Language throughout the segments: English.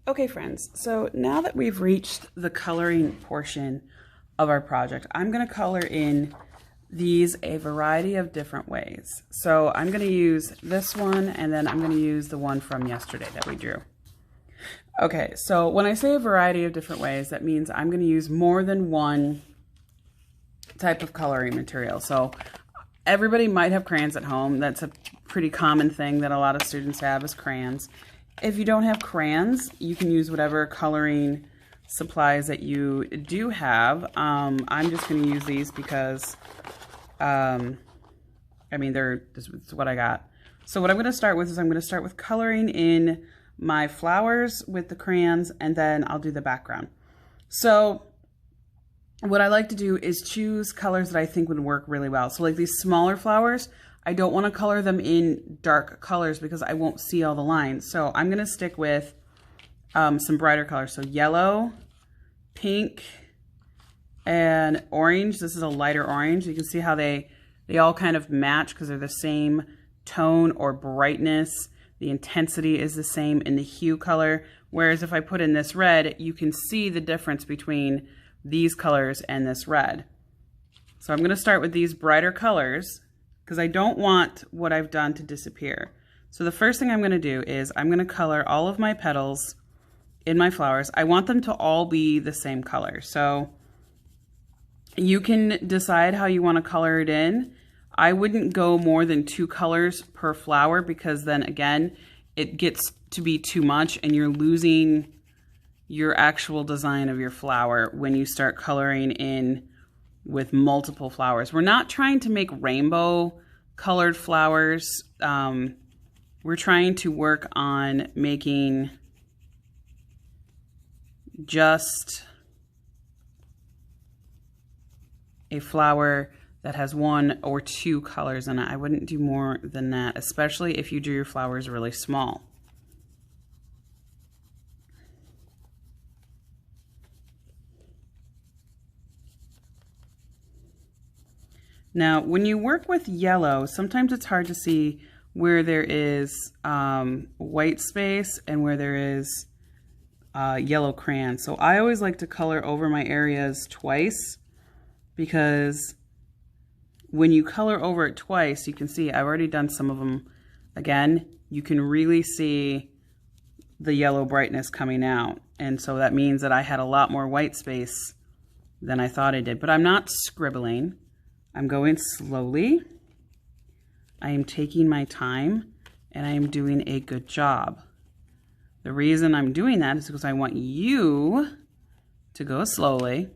Okay, friends, so now that we've reached the coloring portion of our project, I'm going to color in these a variety of different ways. So I'm going to use this one, and then I'm going to use the one from yesterday that we drew. Okay, so when I say a variety of different ways, that means I'm going to use more than one type of coloring material. So everybody might have crayons at home. That's a pretty common thing that a lot of students have, is crayons. If you don't have crayons, you can use whatever coloring supplies that you do have. I'm just going to use these because, this is what I got. So what I'm going to start with is I'm going to start with coloring in my flowers with the crayons, and then I'll do the background. So what I like to do is choose colors that I think would work really well. So like these smaller flowers, I don't want to color them in dark colors because I won't see all the lines. So I'm going to stick with some brighter colors. So yellow, pink, and orange. This is a lighter orange. You can see how they all kind of match because they're the same tone or brightness. The intensity is the same in the hue color. Whereas if I put in this red, you can see the difference between these colors and this red. So I'm going to start with these brighter colors because I don't want what I've done to disappear. So the first thing I'm going to do is I'm going to color all of my petals in my flowers. I want them to all be the same color. So you can decide how you want to color it in. I wouldn't go more than 2 colors per flower because then again, it gets to be too much and you're losing your actual design of your flower when you start coloring in with multiple flowers. We're not trying to make rainbow colored flowers. We're trying to work on making just a flower that has 1 or 2 colors in it. I wouldn't do more than that, especially if you do your flowers really small. Now, when you work with yellow, sometimes it's hard to see where there is white space and where there is yellow crayon. So I always like to color over my areas twice, because when you color over it twice, you can see I've already done some of them. Again, you can really see the yellow brightness coming out. And so that means that I had a lot more white space than I thought I did. But I'm not scribbling. I'm going slowly. I am taking my time, and I am doing a good job. The reason I'm doing that is because I want you to go slowly,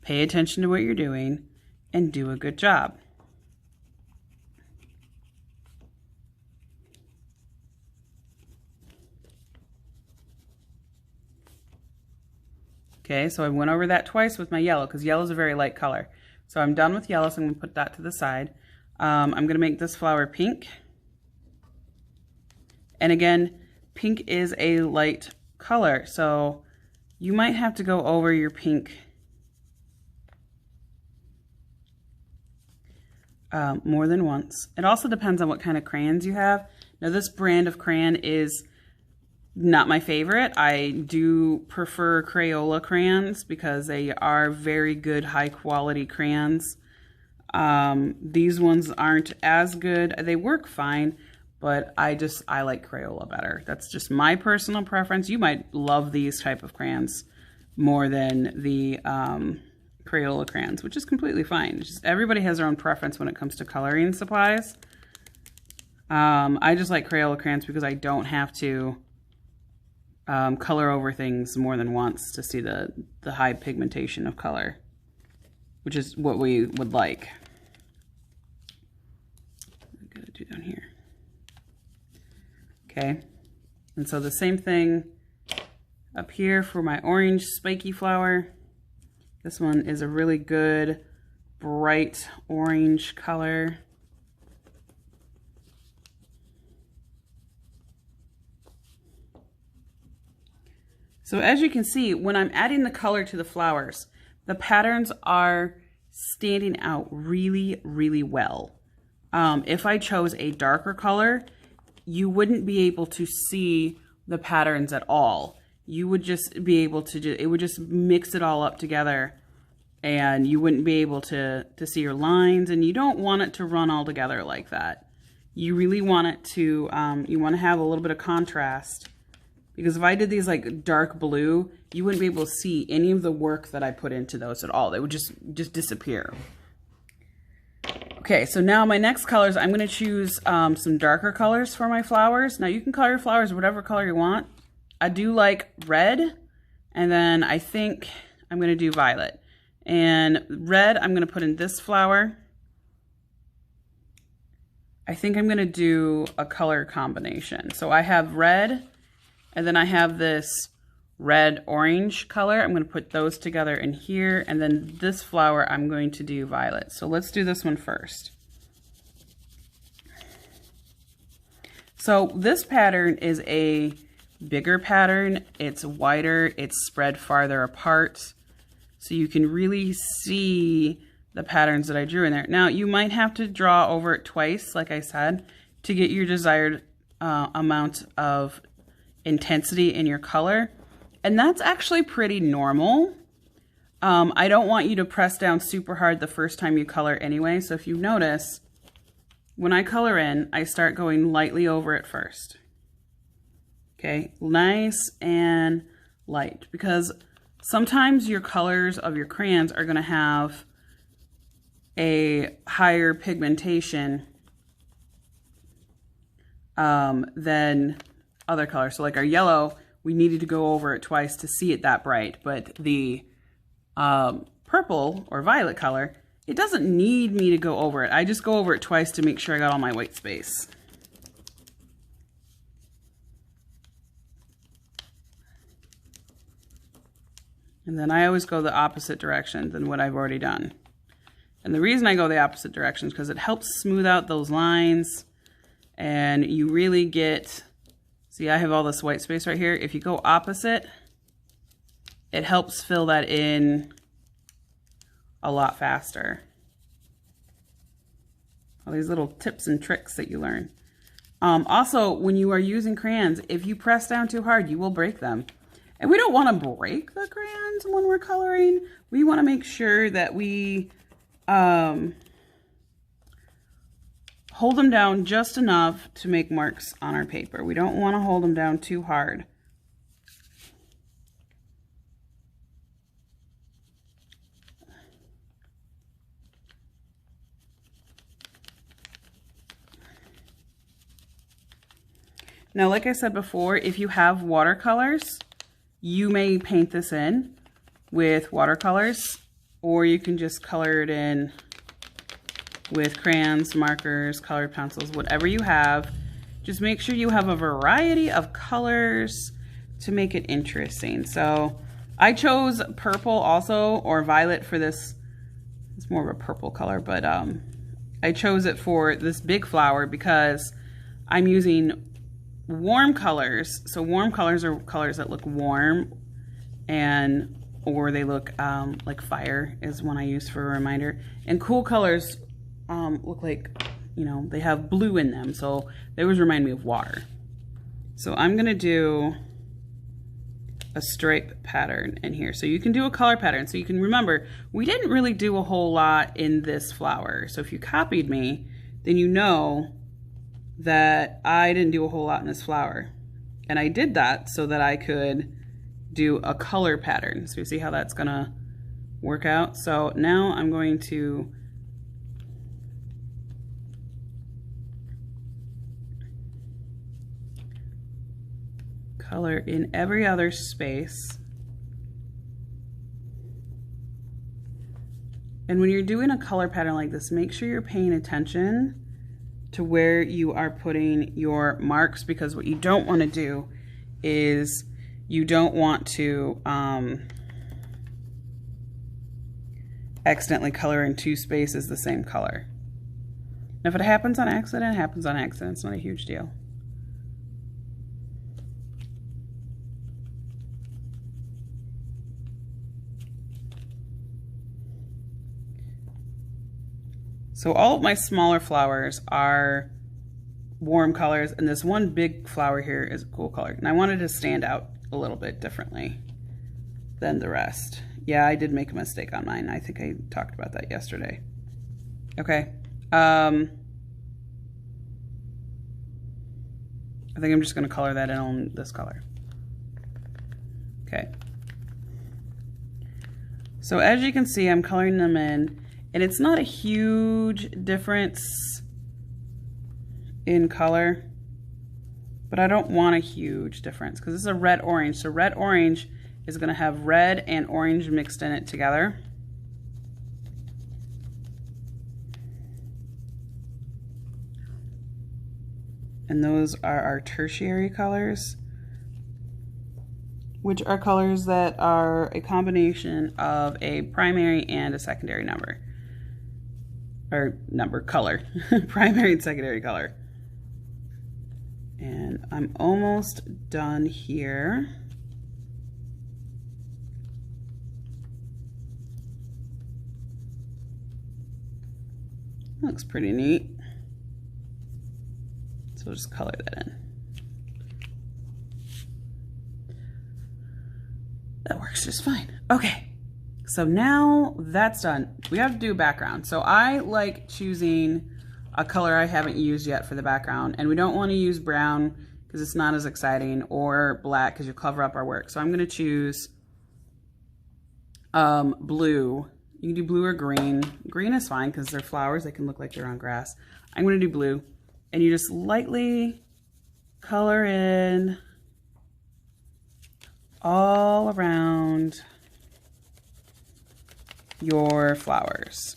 pay attention to what you're doing, and do a good job. Okay, so I went over that twice with my yellow because yellow is a very light color. So I'm done with yellow, so I'm going to put that to the side. I'm going to make this flower pink. And again, pink is a light color, so you might have to go over your pink more than once. It also depends on what kind of crayons you have. Now, this brand of crayon is not my favorite. I do prefer Crayola crayons because they are very good, high quality crayons. These ones aren't as good. They work fine, but I like Crayola better. That's just my personal preference. You might love these type of crayons more than the Crayola crayons, which is completely fine. It's just everybody has their own preference when it comes to coloring supplies. I just like Crayola crayons because I don't have to color over things more than once to see the high pigmentation of color, which is what we would like. I'm gonna do down here. Okay, and so the same thing up here for my orange spiky flower. This one is a really good bright orange color. So as you can see, when I'm adding the color to the flowers, the patterns are standing out really, really well. If I chose a darker color, you wouldn't be able to see the patterns at all. you would just be able to, it would just mix it all up together and you wouldn't be able to see your lines, and you don't want it to run all together like that. You really want it to, you want to have a little bit of contrast, because if I did these like dark blue, you wouldn't be able to see any of the work that I put into those at all. They would just disappear. Okay, so now my next colors, I'm going to choose some darker colors for my flowers. Now you can color your flowers whatever color you want. I do like red, and then I think I'm going to do violet. And red, I'm going to put in this flower. I think I'm going to do a color combination. So I have red, and then I have this red-orange color. I'm going to put those together in here, and then this flower I'm going to do violet. So let's do this one first. So this pattern is a bigger pattern. It's wider, it's spread farther apart, so you can really see the patterns that I drew in there. Now you might have to draw over it twice, like I said, to get your desired amount of intensity in your color. And that's actually pretty normal. I don't want you to press down super hard the first time you color anyway. So if you notice, when I color in, I start going lightly over it first. Okay, nice and light, because sometimes your colors of your crayons are going to have a higher pigmentation than other colors. So like our yellow, we needed to go over it twice to see it that bright, but the purple or violet color, it doesn't need me to go over it. I just go over it twice to make sure I got all my white space. And then I always go the opposite direction than what I've already done. And the reason I go the opposite direction is because it helps smooth out those lines, and you really get, see, I have all this white space right here. If you go opposite, it helps fill that in a lot faster. All these little tips and tricks that you learn. Also, when you are using crayons, if you press down too hard, you will break them. And we don't want to break the crayons when we're coloring. We want to make sure that we hold them down just enough to make marks on our paper. We don't want to hold them down too hard. Now, like I said before, if you have watercolors, you may paint this in with watercolors, or you can just color it in with crayons, markers, colored pencils, whatever you have. Just make sure you have a variety of colors to make it interesting. So I chose purple also, or violet for this. It's more of a purple color, but I chose it for this big flower because I'm using warm colors. So warm colors are colors that look warm, and or they look like fire is one I use for a reminder. And cool colors look like, you know, they have blue in them, so they always remind me of water. So I'm gonna do a stripe pattern in here. So you can do a color pattern. So you can remember, we didn't really do a whole lot in this flower. So if you copied me, then you know that I didn't do a whole lot in this flower. And I did that so that I could do a color pattern. So you see how that's gonna work out. So now I'm going to color in every other space. And when you're doing a color pattern like this, make sure you're paying attention to where you are putting your marks, because what you don't want to do is you don't want to accidentally color in two spaces the same color. Now, if it happens on accident, it happens on accident. It's not a huge deal. So all of my smaller flowers are warm colors, and this one big flower here is a cool color. And I wanted to stand out a little bit differently than the rest. Yeah, I did make a mistake on mine. I think I talked about that yesterday. Okay. I think I'm just going to color that in on this color. Okay. So as you can see, I'm coloring them in, and it's not a huge difference in color, but I don't want a huge difference because this is a red-orange. So red-orange is going to have red and orange mixed in it together. And those are our tertiary colors, which are colors that are a combination of a primary and a secondary number. Or color. Primary and secondary color. And I'm almost done here. Looks pretty neat. So we'll just color that in. That works just fine. Okay, so now that's done. We have to do a background. So I like choosing a color I haven't used yet for the background, and we don't want to use brown because it's not as exciting, or black because you'll cover up our work. So I'm going to choose blue. You can do blue or green. Green is fine because they're flowers. They can look like they're on grass. I'm going to do blue. And you just lightly color in all around your flowers.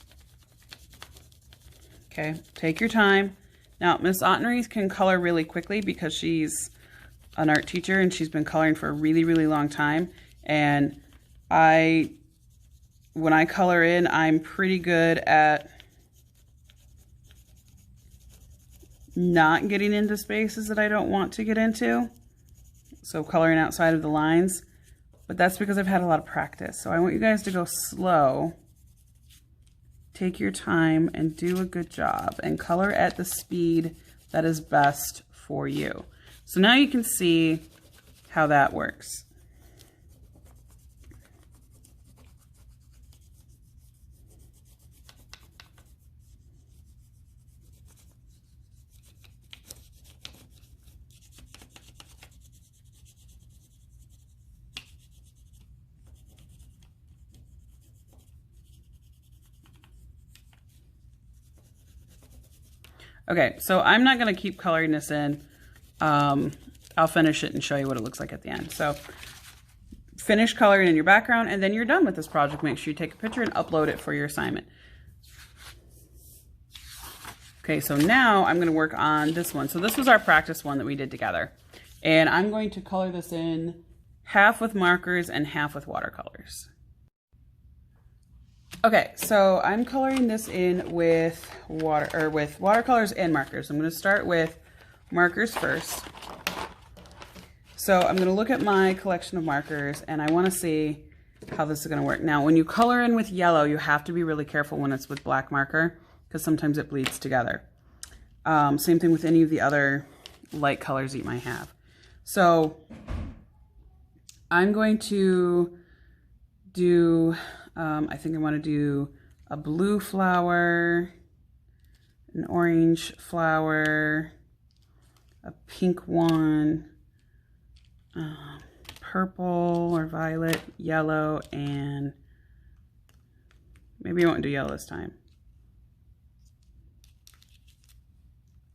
Okay, take your time. Now, Miss Otnery can color really quickly because she's an art teacher and she's been coloring for a really, really long time. And when I color in, I'm pretty good at not getting into spaces that I don't want to get into. So coloring outside of the lines, but that's because I've had a lot of practice. So I want you guys to go slow, take your time, and do a good job, and color at the speed that is best for you. So now you can see how that works. Okay, so I'm not going to keep coloring this in. I'll finish it and show you what it looks like at the end. So finish coloring in your background, and then you're done with this project. Make sure you take a picture and upload it for your assignment. Okay, so now I'm going to work on this one. So this was our practice one that we did together. And I'm going to color this in half with markers and half with watercolors. Okay, so I'm coloring this in with watercolors and markers. I'm going to start with markers first. So I'm going to look at my collection of markers, and I want to see how this is going to work. Now, when you color in with yellow, you have to be really careful when it's with black marker because sometimes it bleeds together. Same thing with any of the other light colors that you might have. So I'm going to do, I think I want to do a blue flower, an orange flower, a pink one, purple or violet, yellow, and maybe I won't do yellow this time.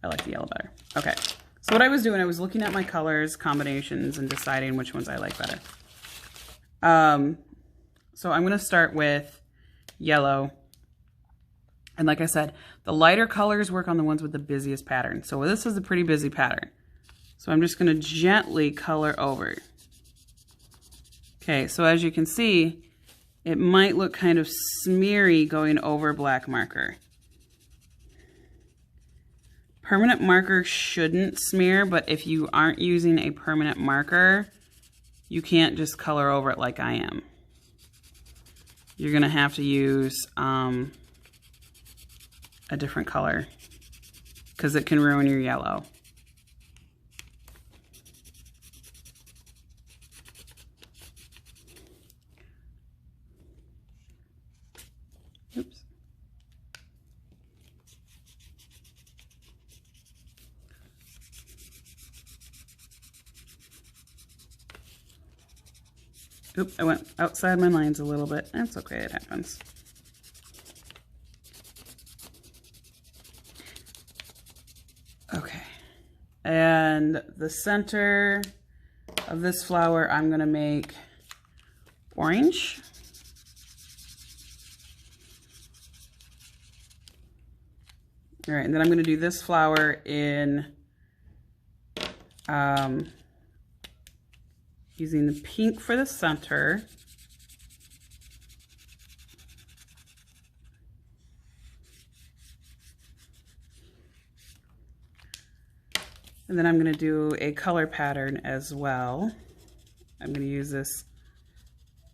I like the yellow better. Okay, so what I was doing, I was looking at my colors, combinations, and deciding which ones I like better. So I'm going to start with yellow. And like I said, the lighter colors work on the ones with the busiest pattern. So this is a pretty busy pattern. So I'm just going to gently color over. Okay, so as you can see, it might look kind of smeary going over black marker. Permanent marker shouldn't smear, but if you aren't using a permanent marker, you can't just color over it like I am. You're going to have to use a different color because it can ruin your yellow. Oops. Oop, I went outside my lines a little bit. That's okay, it happens. Okay. And the center of this flower, I'm gonna make orange. All right, and then I'm gonna do this flower in using the pink for the center. And then I'm going to do a color pattern as well. I'm going to use this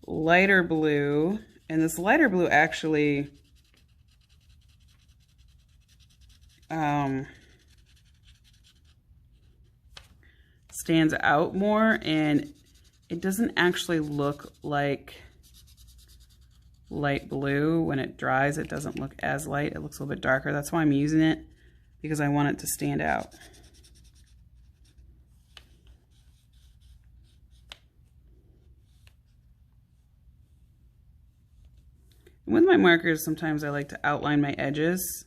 lighter blue, and this lighter blue actually stands out more, and it doesn't actually look like light blue. When it dries, it doesn't look as light. It looks a little bit darker. That's why I'm using it, because I want it to stand out. With my markers, sometimes I like to outline my edges.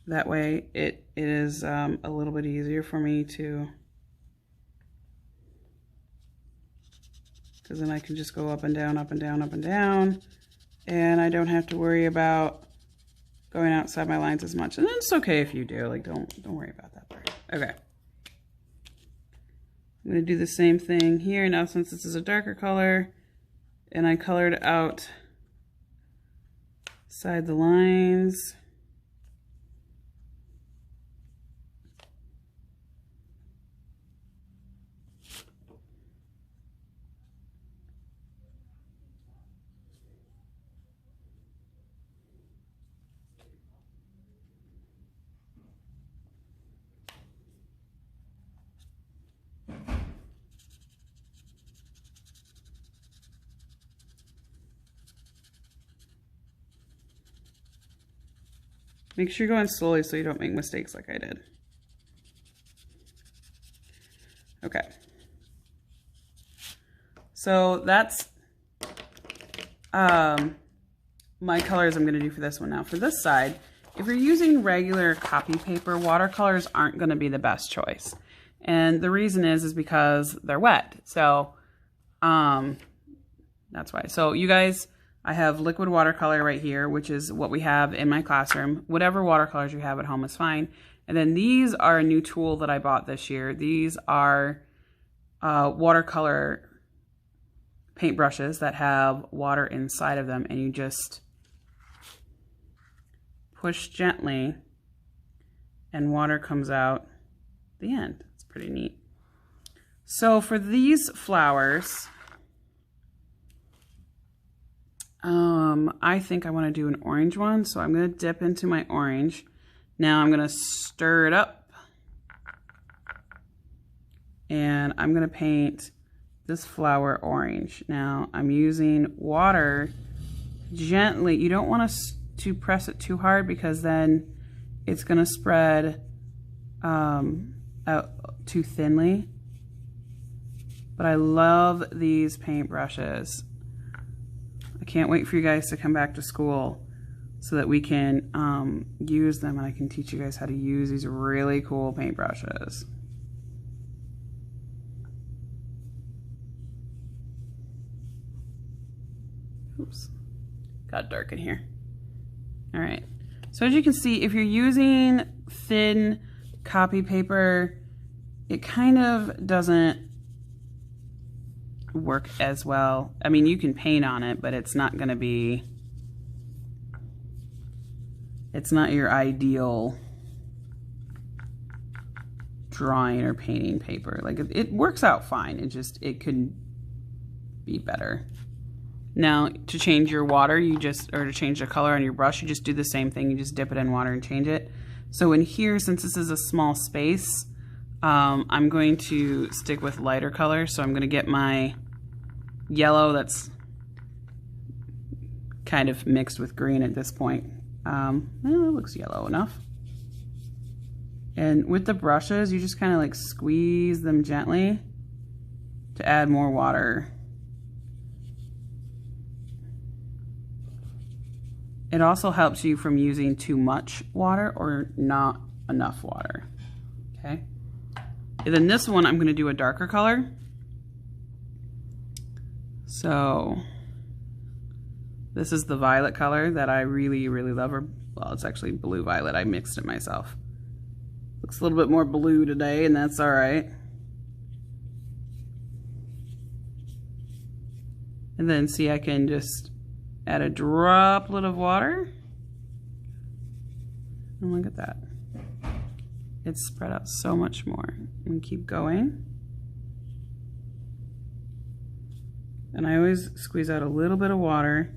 That way it is a little bit easier for me to, because then I can just go up and down, up and down, up and down, and I don't have to worry about going outside my lines as much. And it's okay if you do, like don't worry about that part. Okay. I'm going to do the same thing here. Now, since this is a darker color and I colored out side the lines, make sure you're going slowly so you don't make mistakes like I did. Okay. So that's my colors I'm going to do for this one. Now for this side, if you're using regular copy paper, watercolors aren't going to be the best choice. And the reason is because they're wet. So that's why. So you guys, I have liquid watercolor right here, which is what we have in my classroom. Whatever watercolors you have at home is fine. And then these are a new tool that I bought this year. These are watercolor paintbrushes that have water inside of them, and you just push gently and water comes out the end. It's pretty neat. So for these flowers, I think I want to do an orange one, so I'm going to dip into my orange. Now I'm going to stir it up, and I'm going to paint this flower orange. Now I'm using water gently. You don't want to press it too hard, because then it's going to spread out too thinly. But I love these paintbrushes. I can't wait for you guys to come back to school so that we can use them, and I can teach you guys how to use these really cool paintbrushes. Oops, got dark in here. All right, so as you can see, if you're using thin copy paper, it kind of doesn't work as well. I mean, you can paint on it, but it's not going to be, it's not your ideal drawing or painting paper. Like it works out fine. It could be better. Now to change your water, or to change the color on your brush, you just do the same thing. You just dip it in water and change it. So in here, since this is a small space, I'm going to stick with lighter colors. So I'm going to get my yellow that's kind of mixed with green at this point. Well, it looks yellow enough. And with the brushes, you just kind of like squeeze them gently to add more water. It also helps you from using too much water or not enough water. Okay. And then this one, I'm going to do a darker color. So this is the violet color that I really, really love. Or, well, it's actually blue violet. I mixed it myself. Looks a little bit more blue today, and that's all right. And then see, I can just add a droplet of water. And look at that. It's spread out so much more. And keep going. And I always squeeze out a little bit of water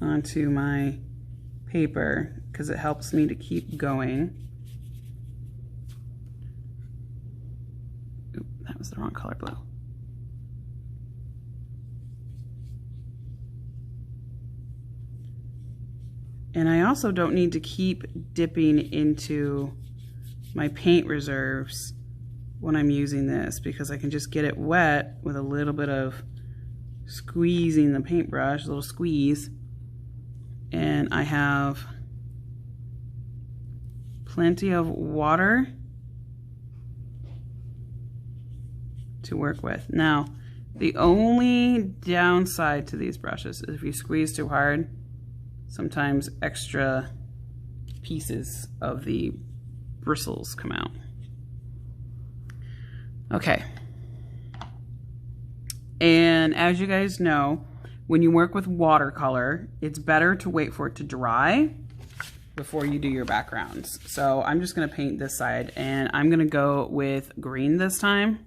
onto my paper because it helps me to keep going. Oop, that was the wrong color blue. And I also don't need to keep dipping into my paint reserves when I'm using this, because I can just get it wet with a little bit of squeezing the paintbrush, a little squeeze, and I have plenty of water to work with. Now, the only downside to these brushes is if you squeeze too hard, sometimes extra pieces of the bristles come out. Okay. And as you guys know, when you work with watercolor, it's better to wait for it to dry before you do your backgrounds. So I'm just going to paint this side, and I'm going to go with green this time.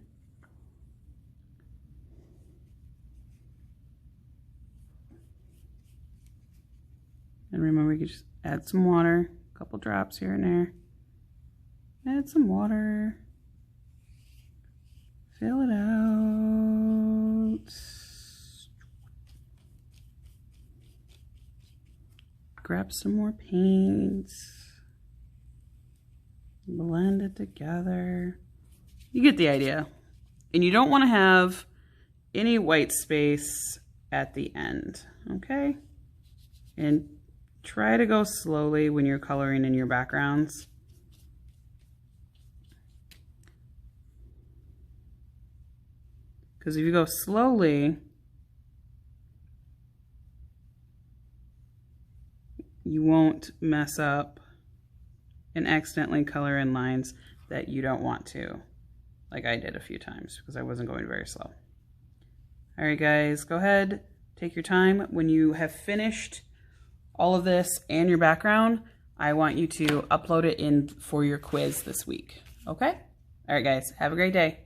And remember, you can just add some water, a couple drops here and there. Add some water. Fill it out. Grab some more paints. Blend it together. You get the idea. And you don't want to have any white space at the end, okay? And try to go slowly when you're coloring in your backgrounds. Because if you go slowly, you won't mess up and accidentally color in lines that you don't want to, like I did a few times because I wasn't going very slow. All right, guys, go ahead, take your time. When you have finished all of this and your background, I want you to upload it in for your quiz this week, okay? All right, guys, have a great day.